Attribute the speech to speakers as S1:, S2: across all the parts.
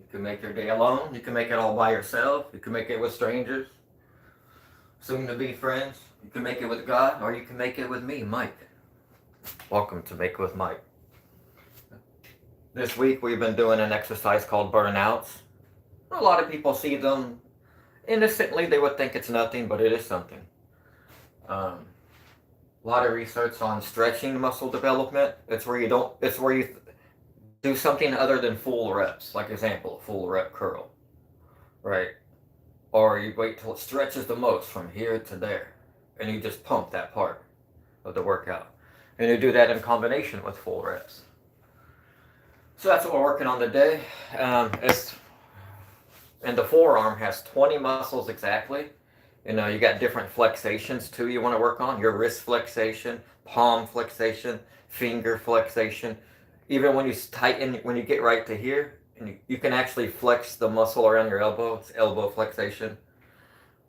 S1: You can make your day alone. You can make it all by yourself. You can make it with strangers, soon to be friends. You can make it with God, or you can make it with me, Mike. Welcome to Make with Mike. This week we've been doing an exercise called burnouts. A lot of people see them innocently. They would think it's nothing, but it is something. A lot of research on stretching muscle development. It's where you do something other than full reps. Like example, full rep curl, right? Or you wait till it stretches the most from here to there, and you just pump that part of the workout. And you do that in combination with full reps. So that's what we're working on today. And the forearm has 20 muscles exactly. You know, you got different flexations too you want to work on. Your wrist flexation, palm flexation, finger flexation. Even when you tighten, when you get right to here, and you can actually flex the muscle around your elbow. It's elbow flexation.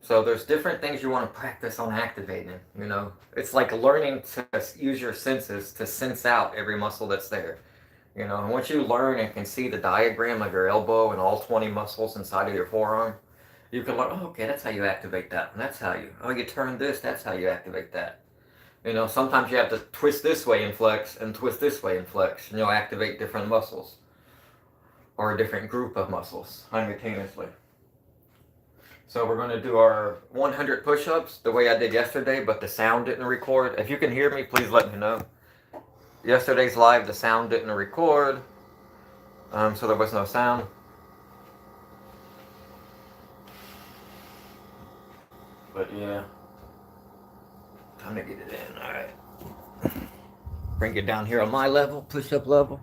S1: So there's different things you want to practice on activating. You know, it's like learning to use your senses to sense out every muscle that's there. You know, and once you learn and can see the diagram of your elbow and all 20 muscles inside of your forearm, you can learn, oh, okay, that's how you activate that. And that's how you turn this, that's how you activate that. You know, sometimes you have to twist this way and flex and twist this way and flex, and you'll activate different muscles or a different group of muscles simultaneously. So we're going to do our 100 push-ups the way I did yesterday, but the sound didn't record. If you can hear me, please let me know. Yesterday's live, the sound didn't record, so there was no sound. But yeah, time to get it in. All right, bring it down here on my level, push-up level.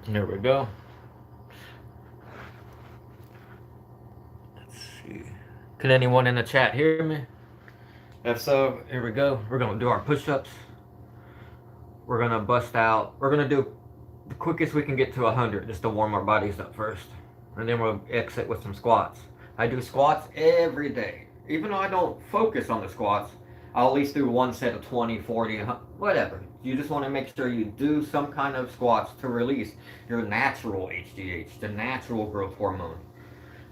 S1: There we go. Let's see. Can anyone in the chat hear me? If so, here we go. We're going to do our push-ups. We're going to bust out. We're going to do the quickest we can get to 100 just to warm our bodies up first. And then we'll exit with some squats. I do squats every day. Even though I don't focus on the squats, I'll at least do one set of 20, 40, whatever. You just want to make sure you do some kind of squats to release your natural HGH, the natural growth hormone.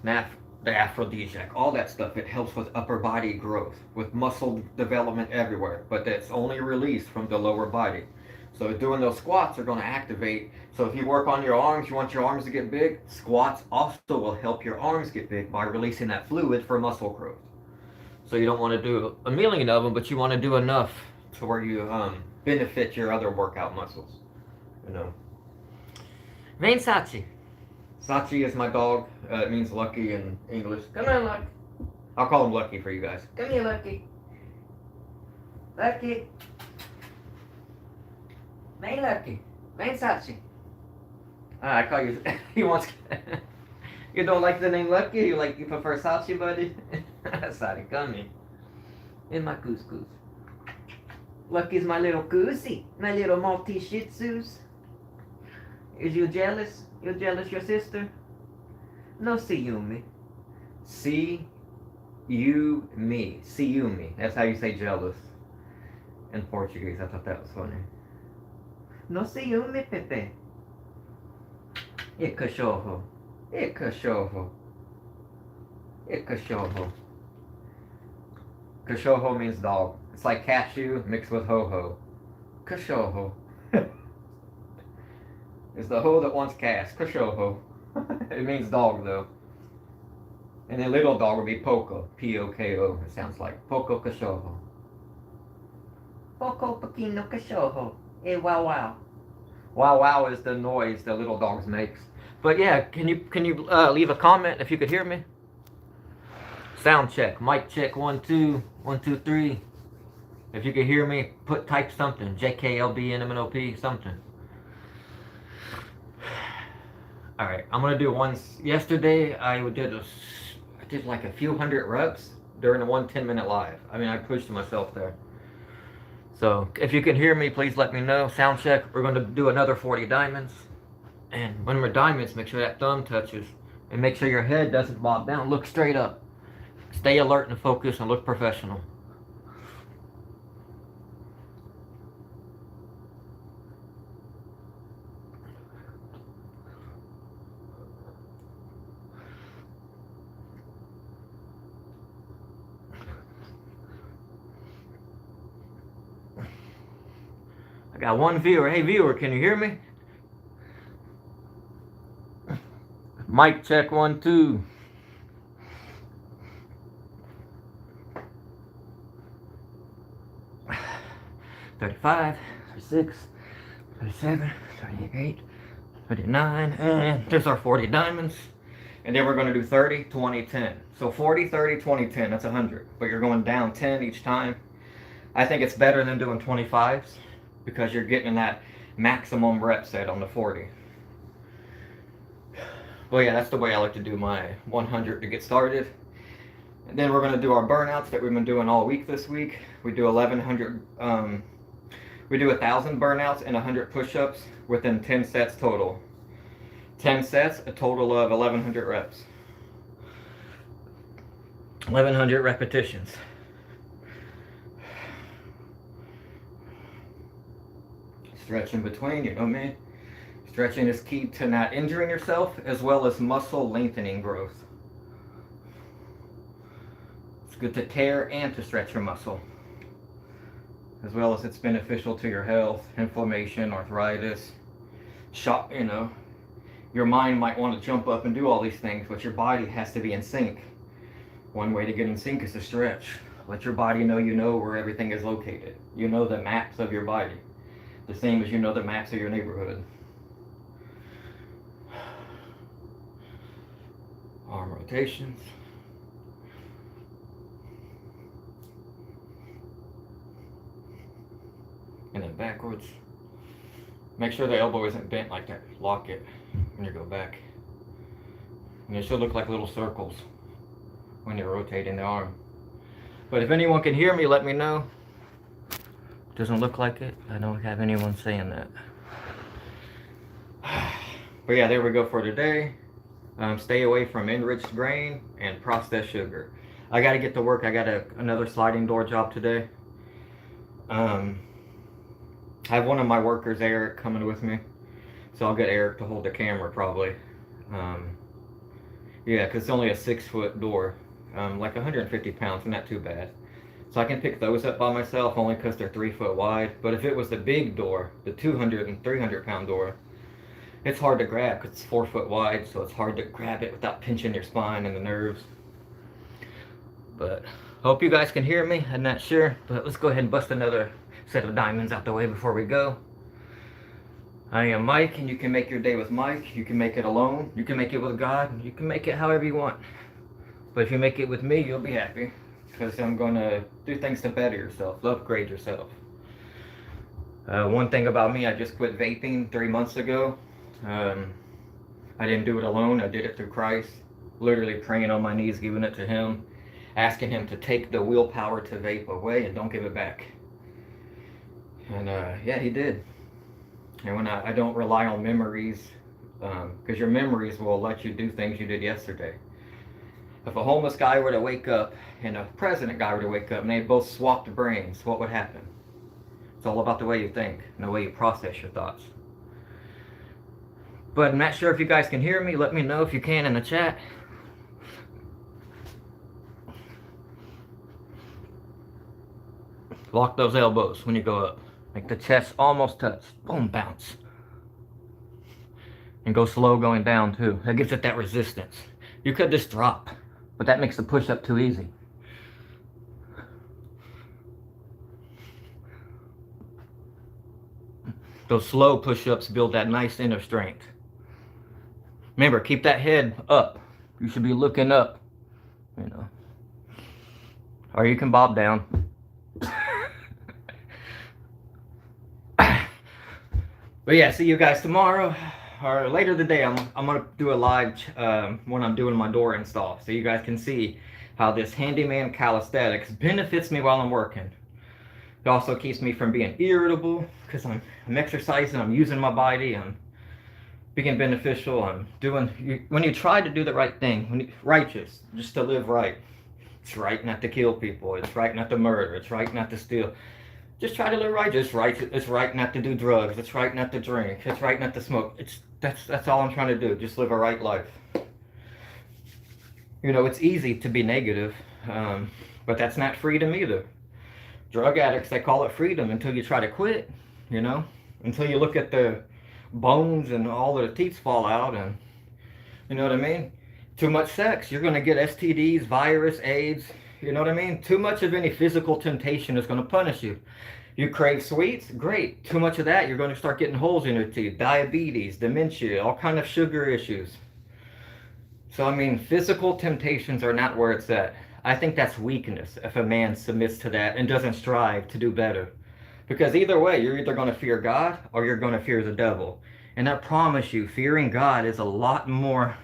S1: The aphrodisiac, all that stuff. It helps with upper body growth, with muscle development everywhere, but that's only released from the lower body. So doing those squats are going to activate. So if you work on your arms, you want your arms to get big, squats also will help your arms get big by releasing that fluid for muscle growth. So you don't want to do a million of them, but you want to do enough to where you benefit your other workout muscles. You know. Vem Sachi. Sachi is my dog. It means lucky in English. Come on, Lucky. I'll call him Lucky for you guys. Come here, Lucky. Lucky. Vem, Lucky. Vem, Sachi. I call you. He wants. You don't like the name Lucky? You prefer Sachi, buddy? Sachi, come here. In my couscous. Lucky's my little goosey. My little Maltese Shih Tzus. Is you jealous? You jealous your sister? No, see you me. See you me. See you me. That's how you say jealous in Portuguese. I thought that was funny. No see you me, Pepe. E cachorro. E cachorro. E cachorro. Cachorro means dog. It's like cashew mixed with ho-ho. Cachorro. It's the hoe that wants cash. Cachorro. It means dog, though. And the little dog would be Poco. P-O-K-O. It sounds like Poco Cachorro. Poco Pequeno Cachorro. Eh, wow, wow. Wow, wow is the noise the little dogs makes. But yeah, can you leave a comment if you could hear me? Sound check. Mic check. 1, 2. 1, 2, 3. If you could hear me, type something. JKLBNMNOP, something. All right, I'm gonna do one. Yesterday, I did like a few hundred reps during the 1 10-minute live. I mean, I pushed myself there. So if you can hear me, please let me know. Sound check. We're gonna do another 40 diamonds. And when we're diamonds, make sure that thumb touches, and make sure your head doesn't bob down. Look straight up. Stay alert and focus, and look professional. I got one viewer. Hey viewer, can you hear me? Mic check 1 2. $35, $36, $37, $38, $39, and there's our 40 diamonds. And then we're going to do 30, 20, 10. So 40, 30, 20, 10, that's 100. But you're going down 10 each time. I think it's better than doing 25s because you're getting that maximum rep set on the 40. Well, yeah, that's the way I like to do my 100 to get started. And then we're going to do our burnouts that we've been doing all week this week. We do 1,100, we do 1,000 burnouts and 100 push-ups within 10 sets total. 10 sets, a total of 1,100 reps. 1,100 repetitions. Stretch in between, you know me. Stretching is key to not injuring yourself as well as muscle lengthening growth. It's good to tear and to stretch your muscle. As well as it's beneficial to your health, inflammation, arthritis. Shock, you know. Your mind might want to jump up and do all these things, but your body has to be in sync. One way to get in sync is to stretch. Let your body know you know where everything is located. You know the maps of your body. The same as you know the maps of your neighborhood. Arm rotations. And then backwards. Make sure the elbow isn't bent like that. Lock it when you go back. And it should look like little circles when you're rotating the arm. But if anyone can hear me, let me know. Doesn't look like it. I don't have anyone saying that. But yeah, there we go for today. Stay away from enriched grain and processed sugar. I got to get to work. I got another sliding door job today. I have one of my workers, Eric, coming with me. So I'll get Eric to hold the camera probably. Yeah, because it's only a 6-foot door. Like 150 pounds, not too bad. So I can pick those up by myself only because they're 3 foot wide. But if it was the big door, the 200 and 300 pound door, it's hard to grab because it's 4 foot wide. So it's hard to grab it without pinching your spine and the nerves. But hope you guys can hear me. I'm not sure, but let's go ahead and bust another set of diamonds out the way before we go. I am Mike, and you can make your day with Mike. You can make it alone. You can make it with God. You can make it however you want. But if you make it with me, you'll be happy. Because I'm going to do things to better yourself, upgrade yourself. One thing about me, I just quit vaping 3 months ago. I didn't do it alone. I did it through Christ. Literally praying on my knees, giving it to Him. Asking Him to take the willpower to vape away and don't give it back. And yeah, He did. And when I don't rely on memories, because your memories will let you do things you did yesterday. If a homeless guy were to wake up and a president guy were to wake up and they both swapped brains, what would happen? It's all about the way you think and the way you process your thoughts. But I'm not sure if you guys can hear me. Let me know if you can in the chat. Lock those elbows when you go up. Make the chest almost touch. Boom, bounce. And go slow going down too. That gives it that resistance. You could just drop, but that makes the push-up too easy. Those slow push-ups build that nice inner strength. Remember, keep that head up. You should be looking up, you know. Or you can bob down. But yeah, see you guys tomorrow or later today. I'm gonna do a live when I'm doing my door install, so you guys can see how this handyman calisthenics benefits me while I'm working. It also keeps me from being irritable because I'm exercising, I'm using my body, I'm being beneficial, I'm doing. When you try to do the right thing, when righteous, just to live right. It's right not to kill people. It's right not to murder. It's right not to steal. Just try to live right. It's right not to do drugs. It's right not to drink. It's right not to smoke. That's all I'm trying to do. Just live a right life. You know, it's easy to be negative, but that's not freedom either. Drug addicts, they call it freedom until you try to quit. you know, until you look at the bones and all of the teeth fall out, and you know what I mean? Too much sex, you're going to get STDs, virus, AIDS, you know what I mean? Too much of any physical temptation is going to punish you. You crave sweets? Great. Too much of that, you're going to start getting holes in your teeth, diabetes, dementia, all kind of sugar issues. So, I mean, physical temptations are not where it's at. I think that's weakness if a man submits to that and doesn't strive to do better. Because either way, you're either going to fear God or you're going to fear the devil. And I promise you, fearing God is a lot more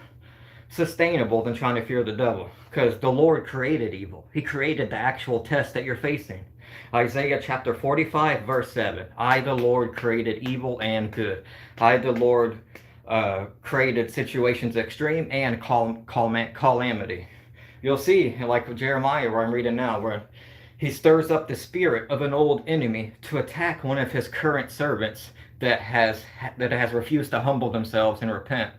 S1: sustainable than trying to fear the devil. Because the Lord created evil. He created the actual test that you're facing. Isaiah chapter 45, verse 7. I, the Lord, created evil and good. I, the Lord, created situations extreme and calamity. You'll see, like Jeremiah, where I'm reading now, where he stirs up the spirit of an old enemy to attack one of his current servants that has refused to humble themselves and repent.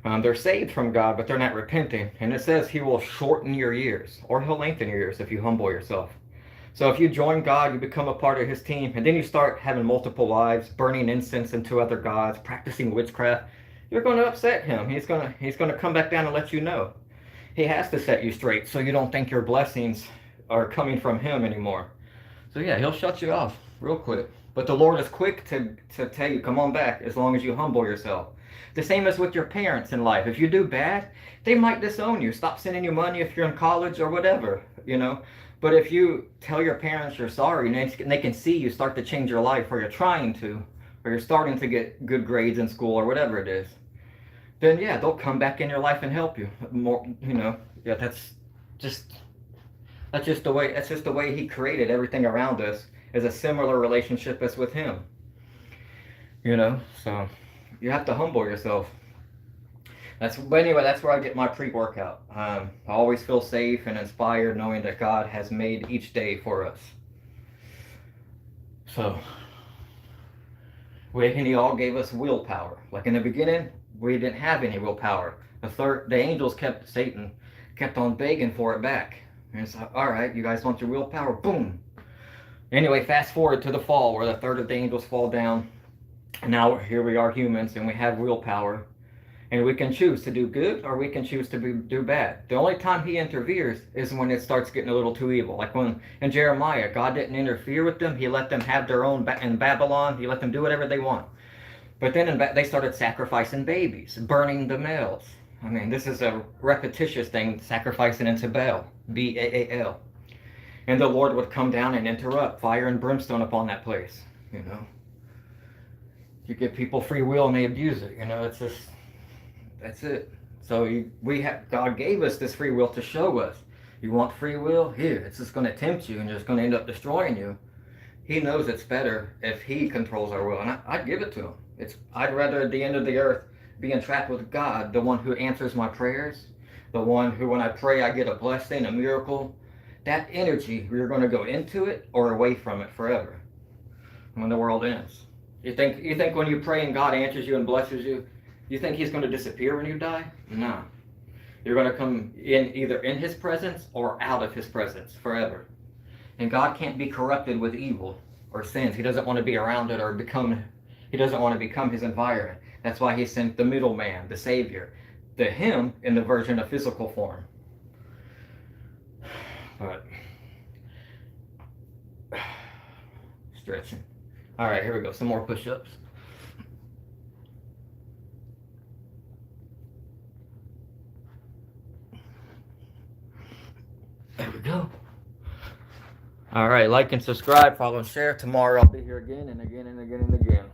S1: They're saved from God, but they're not repenting. And it says he will shorten your years, or he'll lengthen your years if you humble yourself. So if you join God, you become a part of his team, and then you start having multiple wives, burning incense into other gods, practicing witchcraft, you're going to upset him. He's going to come back down and let you know. He has to set you straight so you don't think your blessings are coming from him anymore. So yeah, he'll shut you off real quick. But the Lord is quick to tell you, come on back, as long as you humble yourself. The same as with your parents in life. If you do bad, they might disown you, stop sending you money if you're in college or whatever, you know. But if you tell your parents you're sorry and they can see you start to change your life, or you're trying to, or you're starting to get good grades in school or whatever it is, then yeah, they'll come back in your life and help you more, you know. Yeah, that's just the way he created everything around us, is a similar relationship as with him, you know. So you have to humble yourself. But anyway, that's where I get my pre-workout. I always feel safe and inspired knowing that God has made each day for us. So, he all gave us willpower. Like in the beginning, we didn't have any willpower. The angels Satan kept on begging for it back. And it's like, all right, you guys want your willpower? Boom. Anyway, fast forward to the fall, where the third of the angels fall down. And now here we are, humans, and we have willpower. And we can choose to do good, or we can choose to do bad. The only time he interferes is when it starts getting a little too evil. Like when in Jeremiah, God didn't interfere with them. He let them have their own in Babylon. He let them do whatever they want. But then they started sacrificing babies, burning the males. I mean, this is a repetitious thing, sacrificing into Baal, B-A-A-L. And the Lord would come down and interrupt, fire and brimstone upon that place, you know. You give people free will and they abuse it, you know. It's just... That's it. So God gave us this free will to show us. You want free will? Here. It's just going to tempt you and just going to end up destroying you. He knows it's better if he controls our will. And I'd give it to him. I'd rather at the end of the earth be entrapped with God, the one who answers my prayers, the one who when I pray I get a blessing, a miracle. That energy, you're going to go into it or away from it forever when the world ends. You think when you pray and God answers you and blesses you, you think he's going to disappear when you die? No. You're going to come in either in his presence or out of his presence forever. And God can't be corrupted with evil or sins. He doesn't want to be around it or he doesn't want to become his environment. That's why he sent the middleman, the Savior, him in the version of physical form. But stretching. All right, here we go. Some more push-ups. There we go. All right, like and subscribe, follow and share. Tomorrow I'll be here again and again and again and again.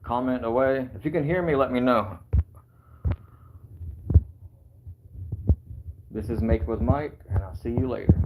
S1: Comment away. If you can hear me, let me know. This is Make with Mike, and I'll see you later.